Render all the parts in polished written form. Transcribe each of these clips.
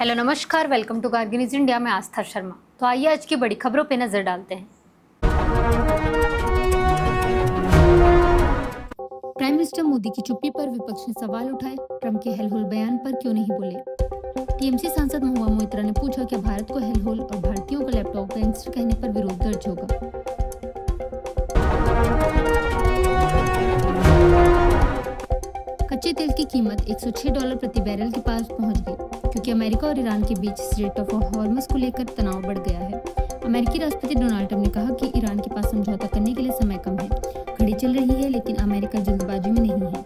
Hello नमस्कार, welcome to Kargil news India में आस्था शर्मा। तो आइए आज की बड़ी खबरों पे नजर डालते हैं। प्राइम मिनिस्टर मोदी की चुप्पी पर विपक्ष ने सवाल उठाए। ट्रंप के हेलहोल बयान पर क्यों नहीं बोले। टीएमसी सांसद महुआ मोइत्रा ने पूछा क्या भारत को हेलहोल और भारतीयों को लैपटॉप गैंगस्टर कहने पर विरोध दर्ज होगा। कच्चे तेल की कीमत $106 प्रति बैरल के पास पहुंच गई क्योंकि अमेरिका और ईरान के बीच स्ट्रेट ऑफ हॉर्मस को लेकर तनाव बढ़ गया है। अमेरिकी राष्ट्रपति डोनाल्ड ट्रंप ने कहा कि ईरान के पास समझौता करने के लिए समय कम है। घड़ी चल रही है लेकिन अमेरिका जल्दबाजी में नहीं है।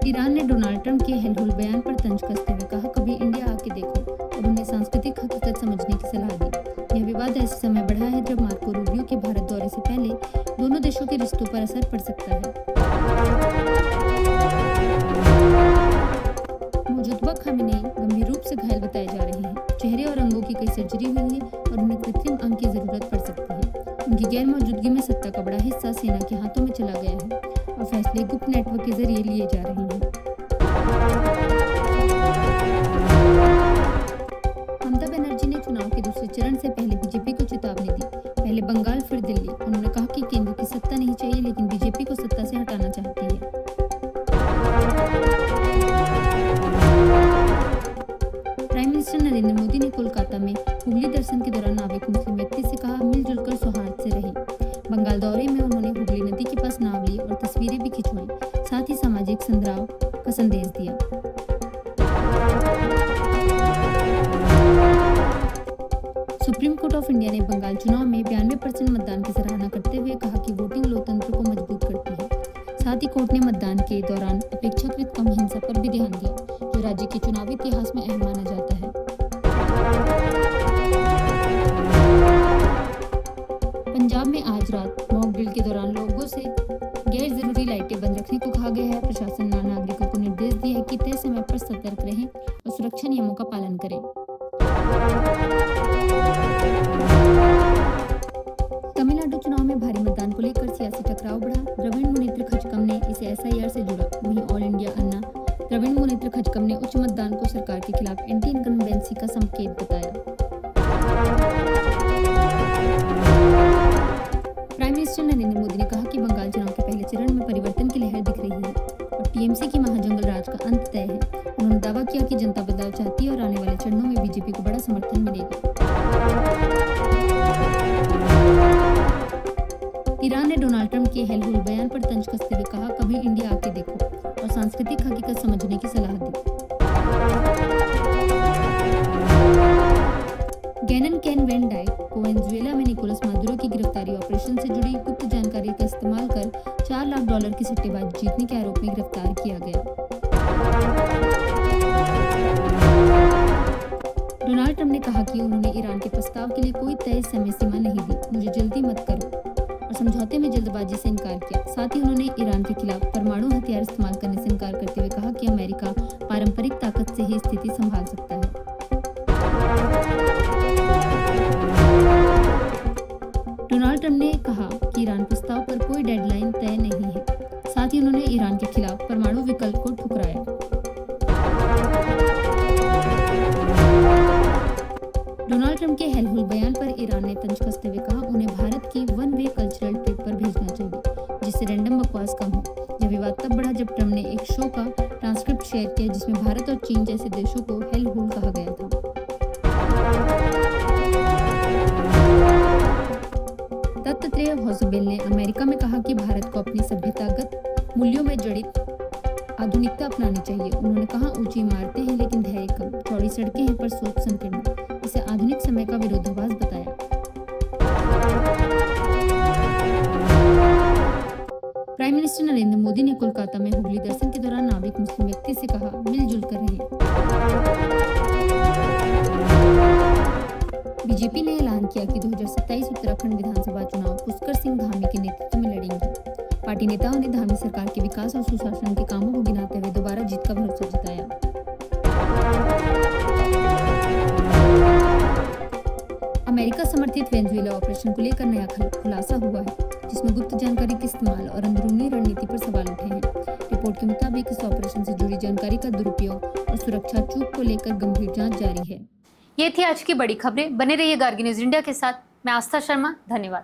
ईरान ने डोनाल्ड ट्रंप के हेलहोल बयान पर तंज कसते हुए कहा कभी इंडिया आके देखो और उन्हें सांस्कृतिक हकीकत समझने की सलाह दी। यह विवाद ऐसे समय बढ़ा है जब मार्को रूबियो के भारत दौरे से पहले दोनों देशों के रिश्तों पर असर पड़ सकता है। मौजूदा खामेनेई गंभीर रूप से घायल बताए जा रहे हैं। चेहरे और अंगों की कई सर्जरी हुई है और उन्हें कृत्रिम अंग की जरूरत पड़ सकती है। उनकी गैर मौजूदगी में सत्ता का बड़ा हिस्सा सेना के हाथों में चला गया है और फैसले गुप्त नेटवर्क के जरिए लिए जा रहे हैं। ममता बनर्जी ने चुनाव के दूसरे चरण से पहले बीजेपी को चेतावनी दी। पहले बंगाल फिर दिल्ली। उन्होंने कहा कि केंद्र की सत्ता नहीं चाहिए लेकिन बीजेपी को सत्ता से हटाना चाहती है। प्राइम मिनिस्टर नरेंद्र मोदी ने कोलकाता में हुगली दर्शन के दौरान नाव एक मुस्लिम व्यक्ति से कहा मिलजुल कर सौहार्द से रहें। बंगाल दौरे में उन्होंने हुगली नदी के पास नाव ली और तस्वीरें भी खिंचवाईं, साथ ही सामाजिक संद्राव का संदेश दिया। सुप्रीम कोर्ट ऑफ इंडिया ने बंगाल चुनाव में 92% मतदान की सराहना करते हुए कहा कि वोटिंग लोकतंत्र को मजबूत करती है। साथ ही कोर्ट ने मतदान के दौरान अपेक्षाकृत कम हिंसा पर भी ध्यान दिया, जो राज्य के चुनावी इतिहास में अहम माना जाता है। पंजाब में आज रात मॉक ड्रिल के दौरान लोगों से गैर जरूरी लाइटें बंद रखने को कहा गया है। प्रशासन ने नागरिकों को निर्देश दिया है कि तय समय पर सतर्क रहें और सुरक्षा नियमों का पालन करें। तमिलनाडु चुनाव में भारी मतदान को लेकर सियासी टकराव बढ़ा। द्रविड़ मुनेत्र खचकम ने इसे एसआईआर से जुड़ा। वहीं ऑल इंडिया अन्ना द्रविड़ मुनेत्र खचकम ने उच्च मतदान को सरकार के खिलाफ एंटी इनकम्बेंसी का संकेत बताया। प्राइम मिनिस्टर नरेंद्र मोदी ने कहा कि बंगाल चुनाव के पहले चरण में परिवर्तन की लहर दिख रही है और टीएमसी की महाजंगल राज का अंत तय है। उन्होंने दावा किया कि जनता बदलाव चाहती है और आने वाले चरणों में बीजेपी को बड़ा समर्थन मिलेगा। ईरान ने डोनाल्ड ट्रंप के हेलहोल बयान पर तंज कसते हुए कहा कभी इंडिया आके देखो और सांस्कृतिक हकीकत समझने की सलाह दी। गैनन कैन वैन डाइक को वेनेजुएला में निकोलस मादुरो की गिरफ्तारी ऑपरेशन से जुड़ी गुप्त जानकारी का इस्तेमाल कर $4 लाख की सट्टेबाजी जीतने के आरोप में गिरफ्तार किया गया। डोनाल्ड ट्रंप ने कहा कि उन्होंने ईरान के प्रस्ताव के लिए कोई तय समय सीमा नहीं दी। मुझे जल्दी मत करो और समझौते में जल्दबाजी से इनकार किया। साथ ही उन्होंने ईरान के खिलाफ परमाणु हथियार इस्तेमाल करने से इनकार करते हुए कहा कि अमेरिका पारंपरिक ताकत से ही स्थिति संभाल सकता है। डोनाल्ड ट्रंप ने कहा कि ईरान प्रस्ताव पर कोई डेडलाइन तय नहीं है। साथ ही उन्होंने ईरान के खिलाफ परमाणु विकल्प को ठुकराया। डोनाल्ड ट्रंप के हेलहोल बयान पर ईरान ने तंज कसते हुए कहा उन्हें भारत की वन वे कल्चरल ट्रिप पर भेजना चाहिए जिससे रैंडम बकवास कम हो। यह विवाद तब बढ़ा जब ट्रंप ने एक शो का ट्रांसक्रिप्ट शेयर किया जिसमें भारत और चीन जैसे देशों को हेलहोल कहा गया था। दत्तात्रेय होसबेल ने अमेरिका में कहा कि भारत को अपनी सभ्यतागत मूल्यों में जड़ित आधुनिकता अपनानी चाहिए। उन्होंने कहा ऊंची इमारतें हैं लेकिन धैर्य कम, चौड़ी सड़कें हैं पर सोच संकीर्ण। इसे आधुनिक समय का विरोधाभास बताया। प्राइम मिनिस्टर नरेंद्र मोदी ने कोलकाता में हुगली दर्शन के दौरान नाविक मुस्लिम व्यक्ति से कहा मिलजुल कर रहें। बीजेपी ने ऐलान किया कि 2027 उत्तराखंड विधानसभा चुनाव पुष्कर सिंह धामी के नेतृत्व में लड़ेंगे। पार्टी नेताओं ने धामी सरकार के विकास और सुशासन के कामों को गिनाते हुए दोबारा जीत का भरोसा जताया। अमेरिका समर्थित वेनेजुएला ऑपरेशन को लेकर नया खुलासा हुआ है जिसमें गुप्त जानकारी के इस्तेमाल और अंदरूनी रणनीति पर सवाल उठे हैं। रिपोर्ट के मुताबिक इस ऑपरेशन से जुड़ी जानकारी का दुरुपयोग और सुरक्षा चूक को लेकर गंभीर जांच जारी है। ये थी आज की बड़ी खबरें। बने रहिए गार्गी न्यूज इंडिया के साथ। मैं आस्था शर्मा, धन्यवाद।